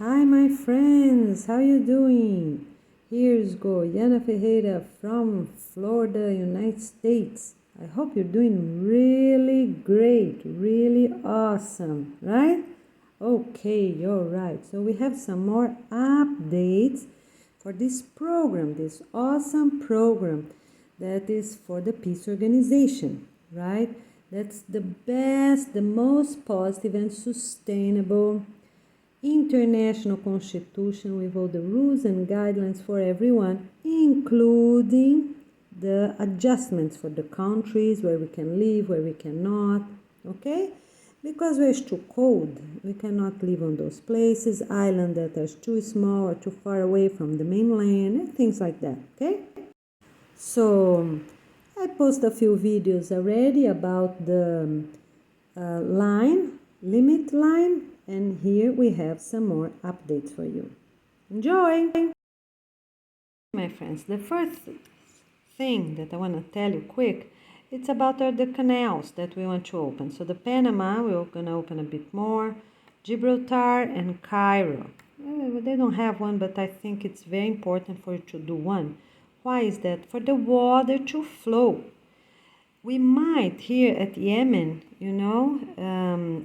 Hi my friends, how you doing? Here's Goiana Ferreira from Florida, United States. I hope you're doing really great, really awesome, right? Okay, you're right. So we have some more updates for this program, this awesome program that is for the peace organization, right? That's the best, the most positive and sustainable international constitution with all the rules and guidelines for everyone, including the adjustments for the countries where we can live, where we cannot, okay? Because we're too cold, we cannot live on those places, islands that are too small or too far away from the mainland, and things like that, okay? So I posted a few videos already about the limit line, and here we have some more updates for you. Enjoy! My friends, the first thing that I want to tell you quick, it's about the canals that we want to open. So the Panama, we're going to open a bit more, Gibraltar and Cairo. They don't have one, but I think it's very important for you to do one. Why is that? For the water to flow. We might here at Yemen,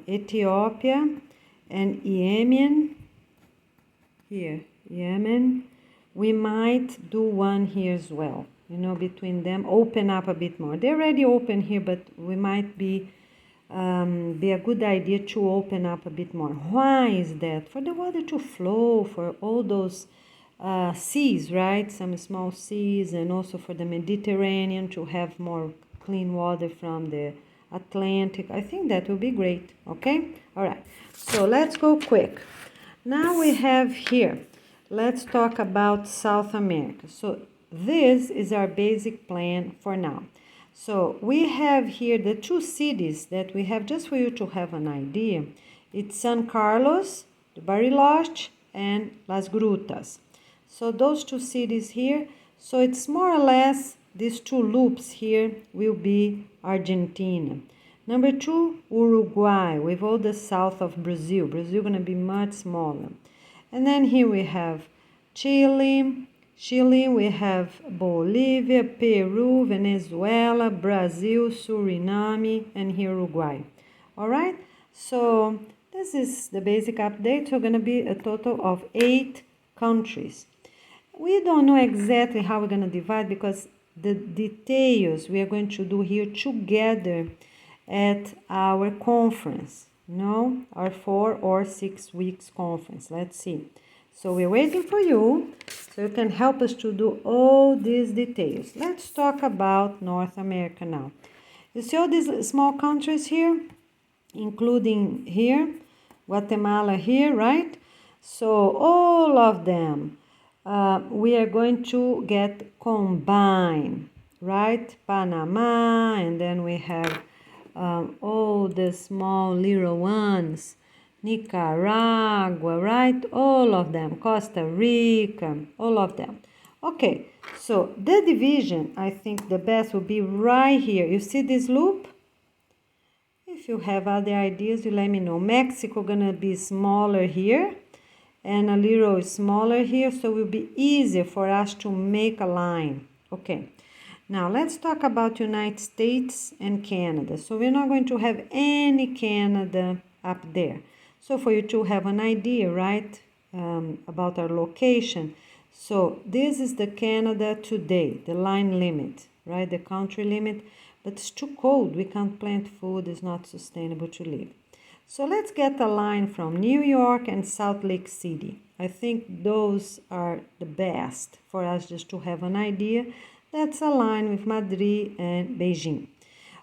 Ethiopia and Yemen, here, Yemen, we might do one here as well, between them, open up a bit more. They're already open here, but we might be a good idea to open up a bit more. Why is that? For the water to flow, for all those seas, right? Some small seas, and also for the Mediterranean to have more clean water from the Atlantic. I think that will be great, okay? All right, so let's go quick. Now we have here, let's talk about South America. So this is our basic plan for now. So we have here the two cities that we have, just for you to have an idea. It's San Carlos, Bariloche, and Las Grutas. So those two cities here, so it's more or less these two loops here will be Argentina. Number 2, Uruguay, with all the south of Brazil. Brazil going to be much smaller. And then here we have Chile, we have Bolivia, Peru, Venezuela, Brazil, Suriname, and here Uruguay. All right, so this is the basic update. So going to be a total of 8 countries. We don't know exactly how we're going to divide because the details we are going to do here together at our conference, our 4 or 6 weeks conference. Let's see. So we're waiting for you so you can help us to do all these details. Let's talk about North America now. You see all these small countries here, including here, Guatemala here, right? So all of them, we are going to get combined, right? Panama, and then we have all the small little ones, Nicaragua, right? All of them, Costa Rica, all of them. Okay, so the division, I think the best will be right here. You see this loop? If you have other ideas, you let me know. Mexico gonna be smaller here and a little smaller here, so it will be easier for us to make a line. Okay, now let's talk about United States and Canada. So we're not going to have any Canada up there. So for you to have an idea, right, about our location. So this is the Canada today, the line limit, right, the country limit, but it's too cold. We can't plant food. It's not sustainable to live. So let's get a line from New York and Salt Lake City. I think those are the best for us just to have an idea. That's a line with Madrid and Beijing.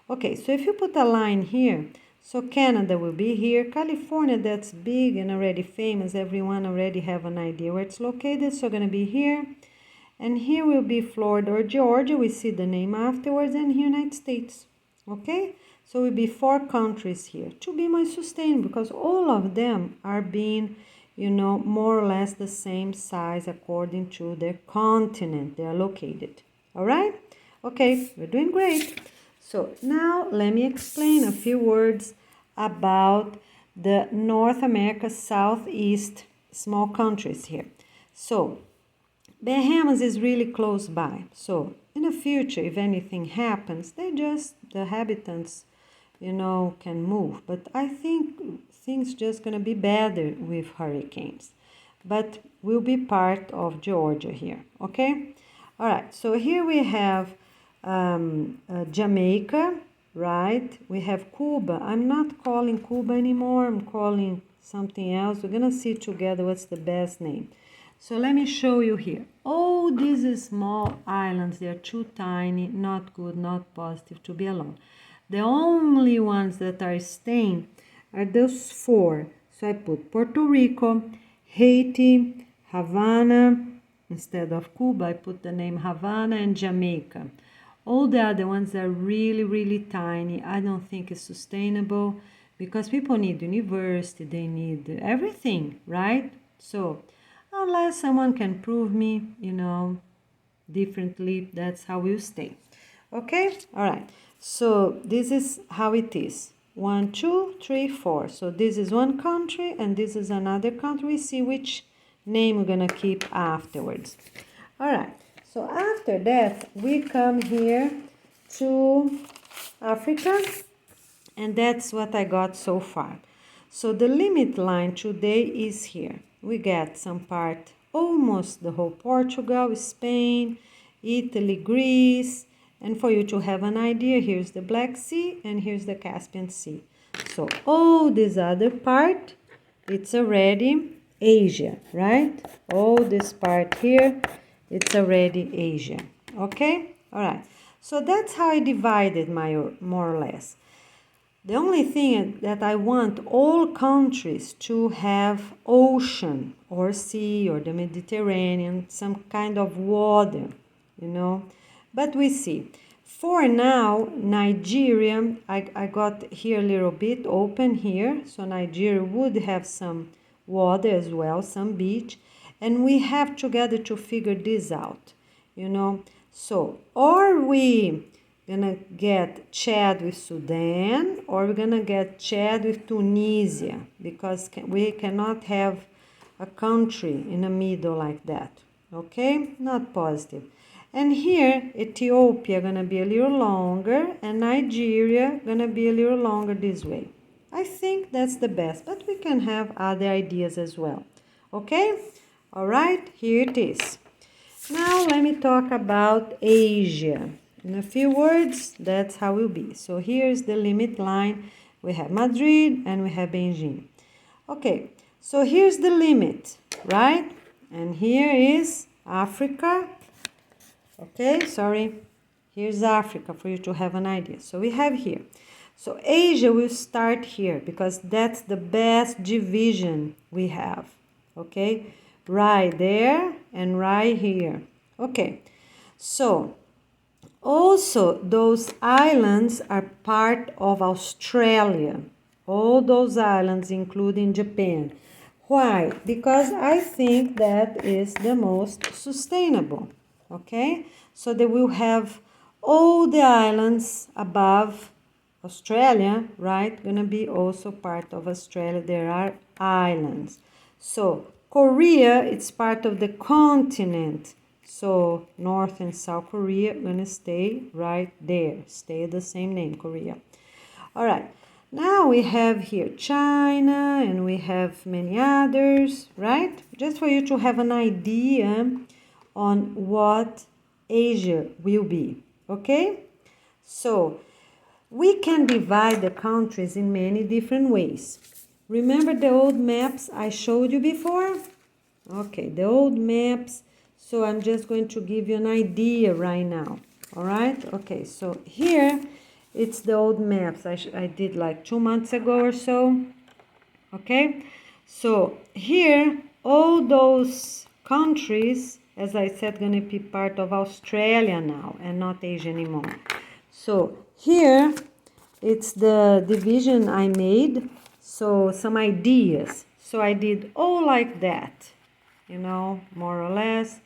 Okay, so if you put a line here, so Canada will be here. California, that's big and already famous. Everyone already have an idea where it's located. So going to be here. And here will be Florida or Georgia. We see the name afterwards. And United States. Okay? So will be 4 countries here to be more sustainable because all of them are being, more or less the same size according to their continent they are located. All right? Okay, we're doing great. So now let me explain a few words about the North America Southeast small countries here. So Bahamas is really close by. So in the future, if anything happens, the habitants, can move. But I think things just gonna be better with hurricanes. But will be part of Georgia here, okay? All right, so here we have Jamaica, right? We have Cuba. I'm not calling Cuba anymore. I'm calling something else. We're gonna see together what's the best name. So let me show you here. Oh, these small islands, they're too tiny, not good, not positive to be alone. The only ones that are staying are those four. So I put Puerto Rico, Haiti, Havana. Instead of Cuba, I put the name Havana and Jamaica. All the other ones are really, really tiny. I don't think it's sustainable because people need university, they need everything, right? So unless someone can prove me, differently, that's how we'll stay. Okay? All right. So this is how it is. 1, 2, 3, 4. So this is one country and this is another country. We see which name we're gonna keep afterwards. All right. So after that, we come here to Africa, and that's what I got so far. So the limit line today is here. We get some part, almost the whole Portugal, Spain, Italy, Greece, and for you to have an idea, here's the Black Sea and here's the Caspian Sea. So all this other part, it's already Asia, right? All this part here, it's already Asia, okay? All right, so that's how I divided my more or less. The only thing that I want all countries to have ocean or sea or the Mediterranean, some kind of water, But we see. For now, Nigeria, I got here a little bit open here. So Nigeria would have some water as well, some beach. And we have together to figure this out, So, or we gonna get Chad with Sudan, or we're gonna get Chad with Tunisia, because we cannot have a country in the middle like that, okay? Not positive. And here, Ethiopia gonna be a little longer, and Nigeria gonna be a little longer this way. I think that's the best, but we can have other ideas as well, okay? All right, here it is. Now let me talk about Asia. In a few words, that's how it will be. So here's the limit line. We have Madrid and we have Beijing. Okay, so here's the limit, right? And here is Africa. Okay, sorry. Here's Africa for you to have an idea. So we have here. So Asia will start here because that's the best division we have. Okay, right there and right here. Okay, so also, those islands are part of Australia. All those islands, including Japan. Why? Because I think that is the most sustainable. Okay? So they will have all the islands above Australia, right? Gonna be also part of Australia. There are islands. So Korea, it's part of the continent. So North and South Korea are gonna stay right there. Stay the same name, Korea. All right. Now we have here China and we have many others, right? Just for you to have an idea on what Asia will be, okay? So we can divide the countries in many different ways. Remember the old maps I showed you before? Okay, the old maps. So I'm just going to give you an idea right now. All right? Okay, so here it's the old maps I did like 2 months ago or so. Okay? So here, all those countries, as I said, going to be part of Australia now and not Asia anymore. So here, it's the division I made. So some ideas. So I did all like that, more or less.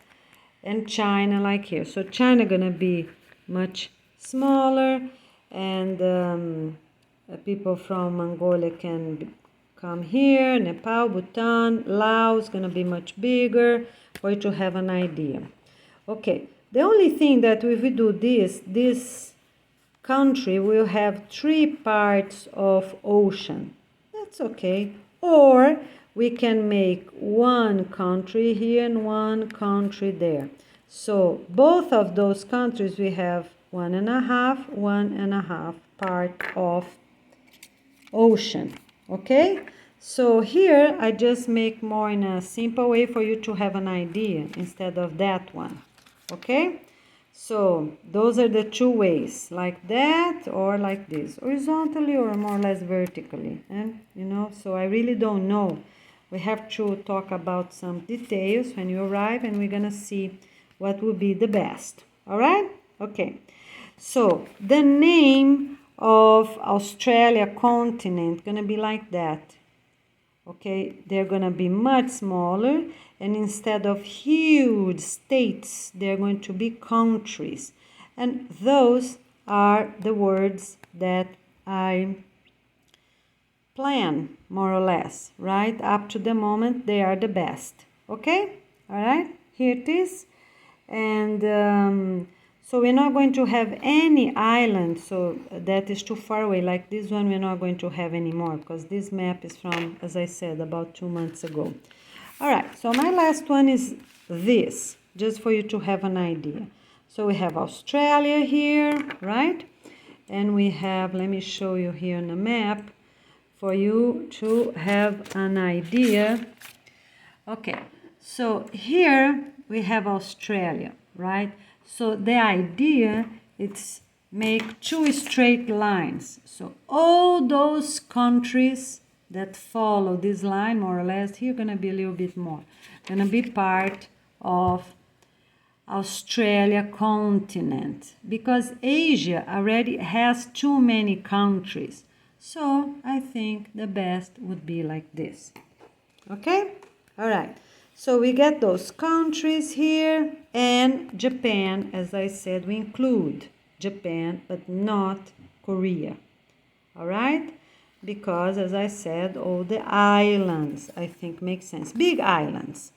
And China like here. So China gonna be much smaller, and people from Mongolia can come here, Nepal, Bhutan, Laos, gonna be much bigger for you to have an idea. Okay, the only thing that if we do this country will have 3 parts of ocean. That's okay. Or we can make one country here and one country there. So both of those countries we have 1.5 part of ocean. Okay, so here I just make more in a simple way for you to have an idea instead of that one. Okay, so those are the 2 ways, like that or like this, horizontally or more or less vertically. And you know, so I really don't know. We have to talk about some details when you arrive, and we're gonna see what would be the best. All right, okay, so the name of Australia continent gonna be like that. Okay, they're gonna be much smaller, and instead of huge states, they're going to be countries. And those are the words that I plan, more or less, right? Up to the moment, they are the best. Okay, all right, here it is. And so we're not going to have any island, so that is too far away. Like this one, we're not going to have anymore because this map is from, as I said, about 2 months ago. All right, so my last one is this, just for you to have an idea. So we have Australia here, right? And we have, let me show you here on the map for you to have an idea. Okay, so here we have Australia, right? So the idea is make 2 straight lines. So all those countries that follow this line, more or less, here gonna be a little bit more, gonna be part of Australia continent, because Asia already has too many countries. So I think the best would be like this. Okay? All right. So we get those countries here, and Japan, as I said, we include Japan, but not Korea. All right? Because, as I said, all the islands, I think, make sense. Big islands.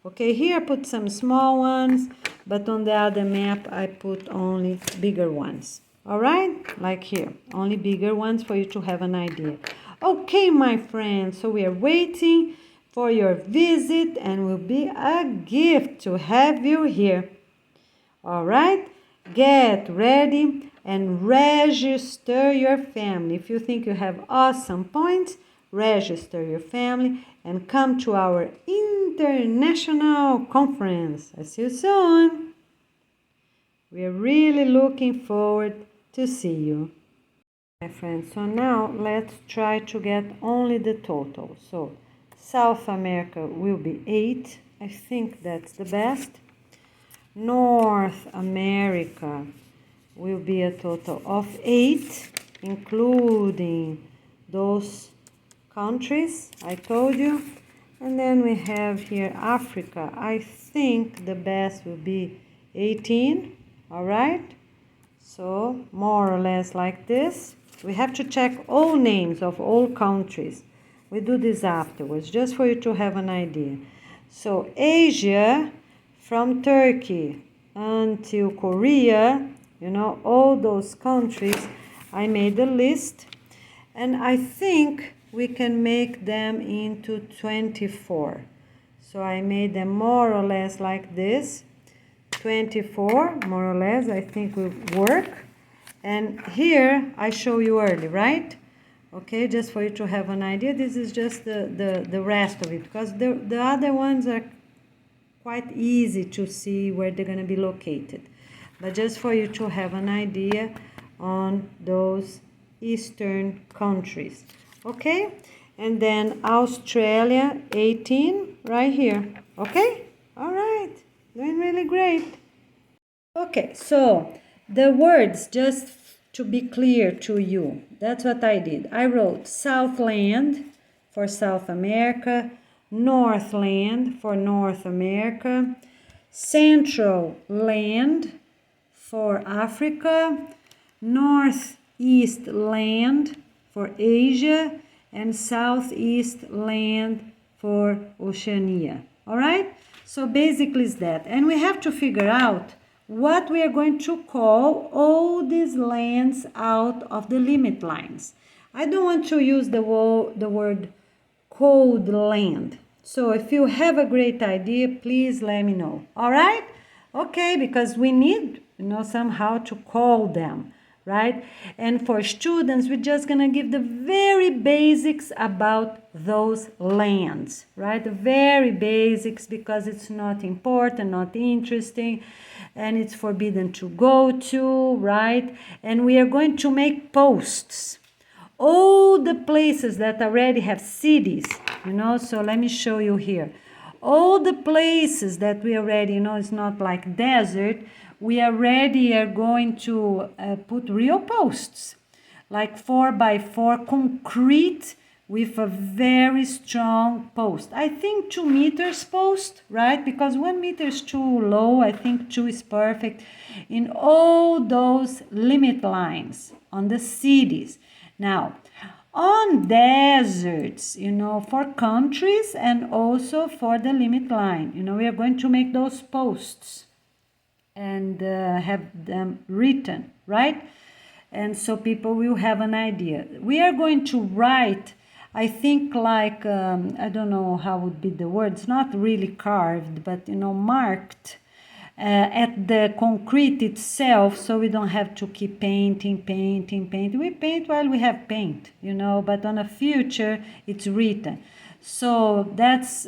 Okay, here I put some small ones, but on the other map, I put only bigger ones. All right? Like here, only bigger ones for you to have an idea. Okay, my friends, so we are waiting for your visit, and will be a gift to have you here. All right? Get ready and register your family. If you think you have awesome points, register your family and come to our international conference. I see you soon. We are really looking forward to see you. My friends, so now let's try to get only the total. So South America will be 8. I think that's the best. North America will be a total of 8, including those countries I told you. And then we have here Africa. I think the best will be 18. All right. So more or less like this. We have to check all names of all countries. We do this afterwards, just for you to have an idea. So Asia, from Turkey until Korea, you know, all those countries, I made a list. And I think we can make them into 24. So I made them more or less like this. 24, more or less, I think will work. And here, I show you early, right? Okay, just for you to have an idea. This is just the rest of it, because the other ones are quite easy to see where they're going to be located. But just for you to have an idea on those eastern countries. Okay? And then Australia, 18, right here. Okay? All right. Doing really great. Okay, so the words, just to be clear to you, that's what I did. I wrote Southland for South America, Northland for North America, Central Land for Africa, Northeast Land for Asia, and southeast land for Oceania. All right? So basically it's that. And we have to figure out what we are going to call all these lands out of the limit lines. I don't want to use the word cold land. So if you have a great idea, please let me know. All right? Okay, because we need, somehow to call them, right? And for students, we're just going to give the very basics about those lands, right? The very basics, because it's not important, not interesting, and it's forbidden to go to, right? And we are going to make posts. All the places that already have cities, so let me show you here. All the places that we already, it's not like desert, we already are going to put real posts, like 4x4 concrete with a very strong post. I think 2 meters post, right? Because 1 meter is too low. I think 2 is perfect in all those limit lines on the cities. Now, on deserts, for countries and also for the limit line, we are going to make those posts and have them written, right? And so people will have an idea. We are going to write, I think, like, I don't know how would be the word. It's not really carved, but, marked at the concrete itself, so we don't have to keep painting. We paint while we have paint, but on a future, it's written. So that's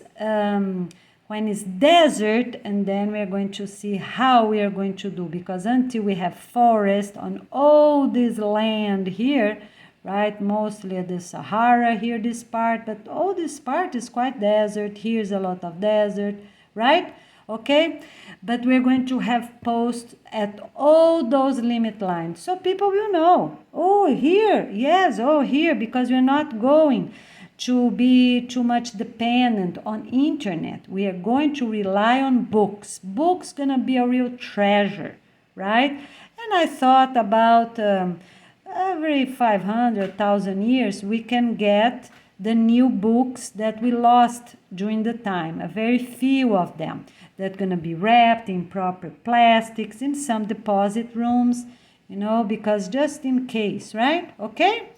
when it's desert, and then we are going to see how we are going to do, because until we have forest on all this land here, right, mostly the Sahara here, this part, but all this part is quite desert. Here's a lot of desert, right? Okay, but we're going to have posts at all those limit lines, so people will know, oh, here, yes, oh, here, because we're not going to be too much dependent on internet. We are going to rely on books. Books gonna be a real treasure, right? And I thought about every 500,000 years we can get the new books that we lost during the time, a very few of them that gonna be wrapped in proper plastics in some deposit rooms, because just in case, right? Okay?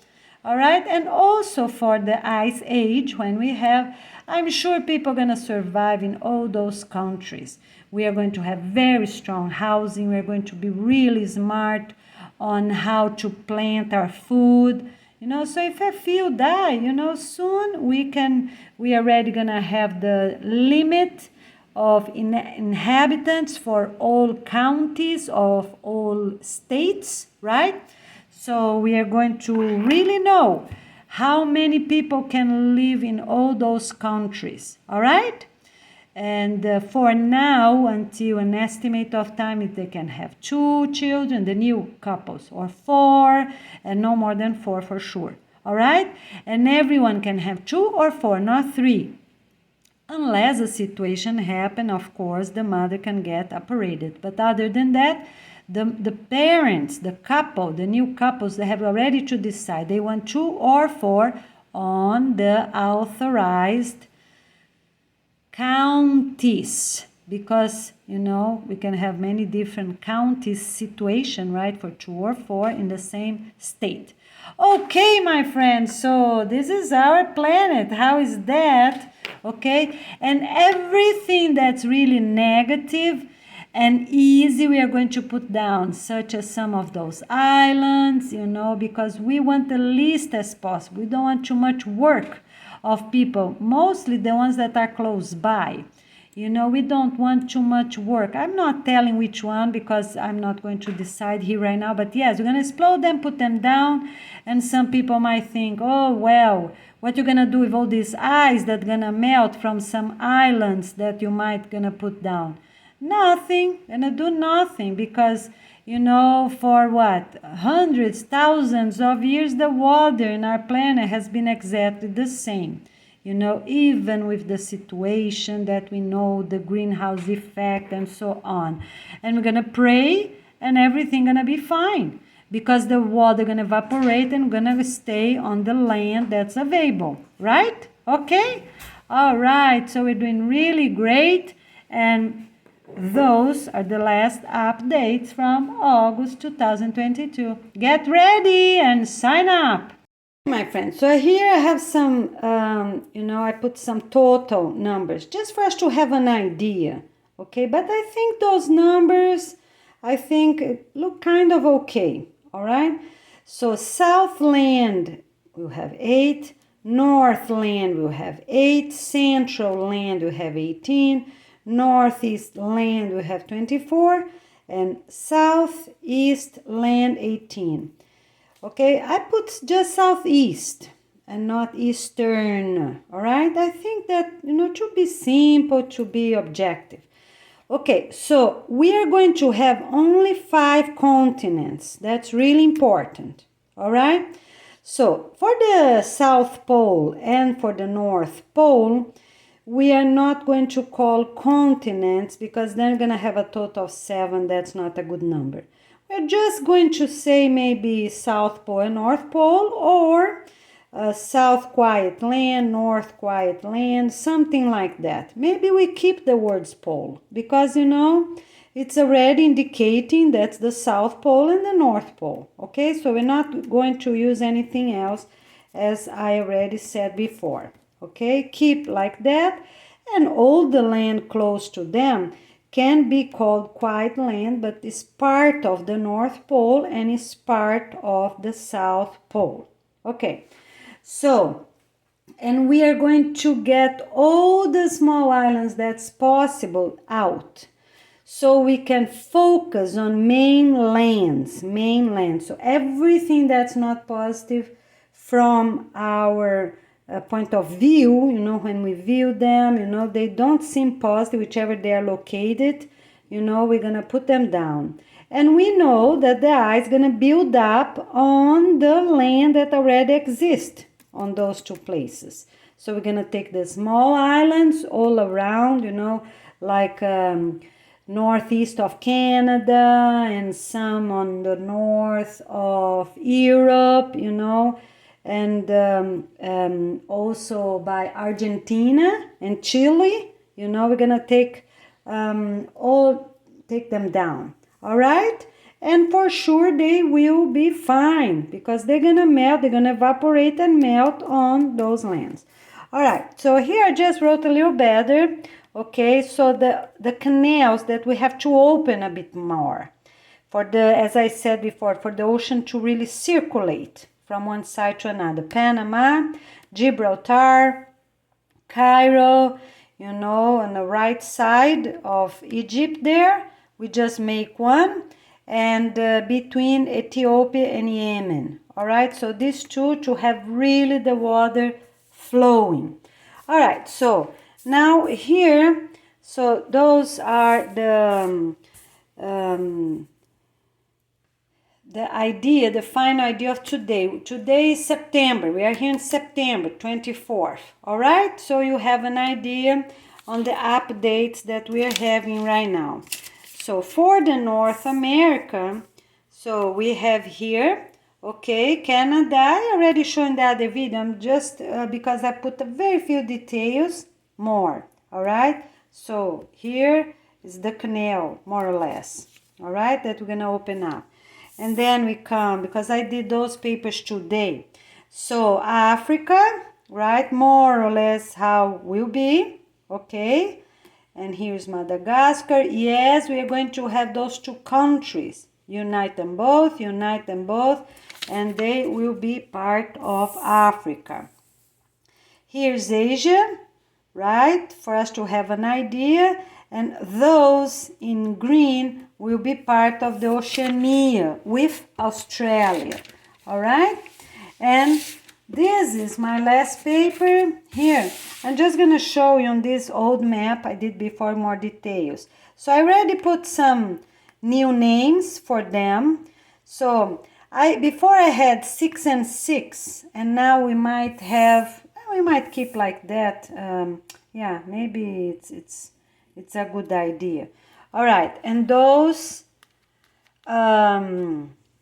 All right, and also for the ice age, when we have, I'm sure people are going to survive in all those countries. We are going to have very strong housing. We're going to be really smart on how to plant our food. So if a few die, soon we are already going to have the limit of inhabitants for all counties of all states, right? So we are going to really know how many people can live in all those countries, all right? And for now, until an estimate of time, if they can have 2 children, the new couples, or 4, and no more than 4 for sure, all right? And everyone can have 2 or 4, not 3. Unless a situation happen, of course, the mother can get operated. But other than that, the parents, the couple, the new couples, they have already to decide. They want 2 or 4 on the authorized counties, because, we can have many different counties situation, right, for 2 or 4 in the same state. Okay, my friends, so this is our planet. How is that? Okay, and everything that's really negative and easy we are going to put down, such as some of those islands, because we want the least as possible. We don't want too much work of people, mostly the ones that are close by. We don't want too much work. I'm not telling which one, because I'm not going to decide here right now, but yes, we're going to explode them, put them down, and some people might think, oh, well, what you're going to do with all this ice that's going to melt from some islands that you might going to put down? Nothing, gonna do nothing, because, for what? Hundreds, thousands of years, the water in our planet has been exactly the same. Even with the situation that we know, the greenhouse effect and so on. And we're going to pray and everything going to be fine. because the water gonna evaporate and gonna stay on the land that's available, right? Okay? All right, so we're doing really great, and those are the last updates from August 2022. Get ready and sign up. My friends, so here I have some, I put some total numbers just for us to have an idea, okay? But I think those numbers, look kind of okay, all right? So Southland will have 8, Northland will have 8, Central Land will have 18, Northeast Land will have 24, and Southeast Land 18. Okay, I put just southeast and not eastern, all right? I think that, to be simple, to be objective. Okay, so we are going to have only 5 continents. That's really important, all right? So for the South Pole and for the North Pole, we are not going to call continents because they're going to have a total of 7. That's not a good number. We're just going to say maybe South Pole and North Pole, or South Quiet Land, North Quiet Land, something like that. Maybe we keep the words pole because, it's already indicating that's the South Pole and the North Pole. Okay, so we're not going to use anything else, as I already said before. Okay, keep like that, and all the land close to them can be called quiet land, but is part of the North Pole and is part of the South Pole. Okay, so, and we are going to get all the small islands that's possible out, so we can focus on mainland. So everything that's not positive from our point of view, when we view them, they don't seem positive, whichever they are located, we're going to put them down. And we know that the ice is going to build up on the land that already exists on those 2 places. So we're going to take the small islands all around, like northeast of Canada and some on the north of Europe, and also by Argentina and Chile, we're gonna take take them down, all right? And for sure they will be fine because they're gonna melt, they're gonna evaporate and melt on those lands. All right, so here I just wrote a little better, okay? So the canals that we have to open a bit more for as I said before, for the ocean to really circulate from one side to another. Panama, Gibraltar, Cairo, on the right side of Egypt there, we just make one, and between Ethiopia and Yemen. All right, so these 2 to have really the water flowing. All right, so now here, so those are the idea, the final idea of today. Today is September. We are here in September 24th. All right? So you have an idea on the updates that we are having right now. So for the North America, so we have here, okay, Canada. I already shown the other video. I'm just because I put very few details more. All right? So here is the canal, more or less. All right? That we're going to open up. And then we come, because I did those papers today. So Africa, right, more or less how will be, okay? And here's Madagascar. Yes, we are going to have those 2 countries. Unite them both, and they will be part of Africa. Here's Asia, right, for us to have an idea. And those in green will be part of the Oceania with Australia, all right? And this is my last paper here. I'm just going to show you on this old map I did before more details. So I already put some new names for them. So before I had 6 and 6, and now we might keep like that. Yeah, maybe it's a good idea. All right, and those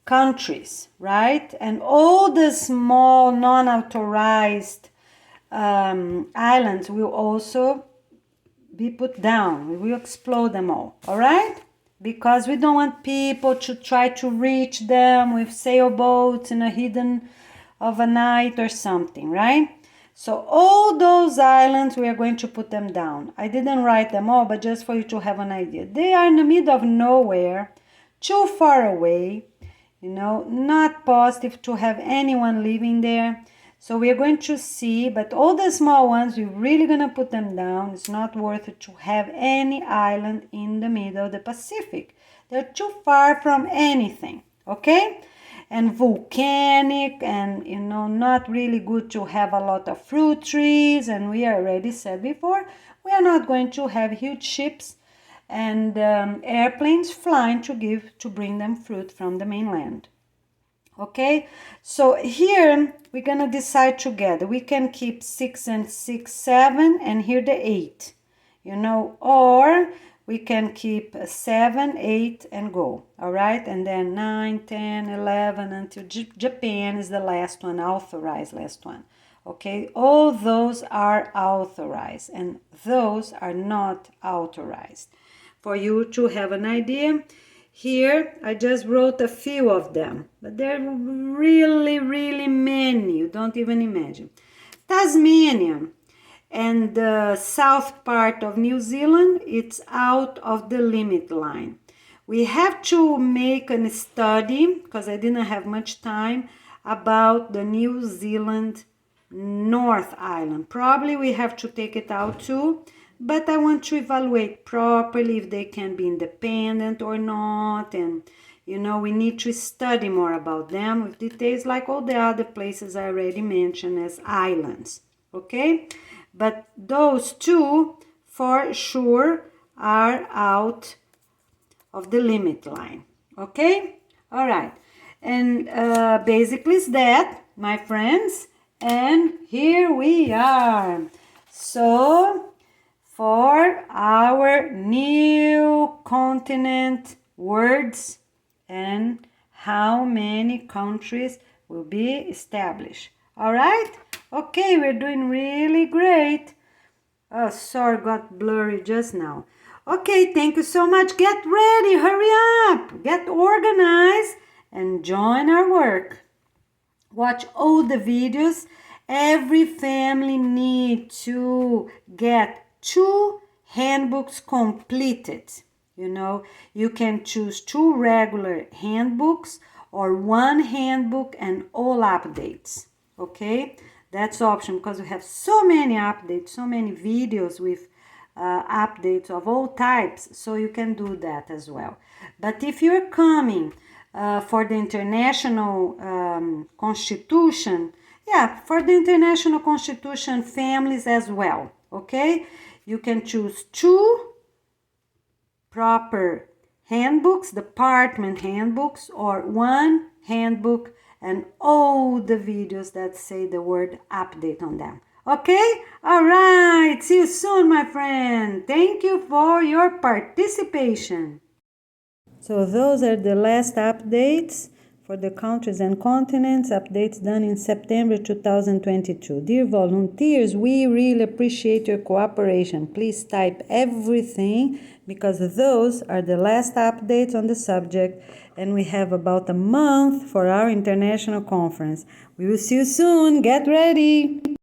countries, right? And all the small non-authorized islands will also be put down. We will explode them all right? Because we don't want people to try to reach them with sailboats in a hidden of a night or something, right? So all those islands, we are going to put them down. I didn't write them all, but just for you to have an idea. They are in the middle of nowhere, too far away, not positive to have anyone living there. So we are going to see, but all the small ones, we're really going to put them down. It's not worth it to have any island in the middle of the Pacific. They're too far from anything, okay? And volcanic and, not really good to have a lot of fruit trees. And we already said before, we are not going to have huge ships and airplanes flying to bring them fruit from the mainland. Okay, so here we're gonna decide together. We can keep 6 and 6, 7, and here the 8, or we can keep 7, 8 and go, all right? And then 9, 10, 11 until Japan is the last one, authorized last one. Okay, all those are authorized and those are not authorized. For you to have an idea, here I just wrote a few of them, but there are really, really many. You don't even imagine. Tasmania and the south part of New Zealand, it's out of the limit line. We have to make a study, because I didn't have much time, about the New Zealand North Island. Probably we have to take it out too, but I want to evaluate properly if they can be independent or not. And, we need to study more about them with details like all the other places I already mentioned as islands, okay? But those two, for sure, are out of the limit line, okay? All right, and basically it's that, my friends, and here we are. So, for our new continent words and how many countries will be established. All right? Okay, we're doing really great. Oh, sorry, got blurry just now. Okay, thank you so much. Get ready, hurry up, get organized, and join our work. Watch all the videos. Every family needs to get 2 handbooks completed. You can choose 2 regular handbooks or 1 handbook and all updates. Okay, that's option because we have so many updates, so many videos with updates of all types, so you can do that as well. But if you're coming for the international constitution, for the international constitution families as well, okay? You can choose 2 proper handbooks, department handbooks, or 1 handbook and all the videos that say the word update on them. Okay? All right. See you soon, my friend. Thank you for your participation. So those are the last updates for the countries and continents, updates done in September 2022. Dear volunteers, we really appreciate your cooperation. Please type everything because those are the last updates on the subject and we have about a month for our international conference. We will see you soon. Get ready.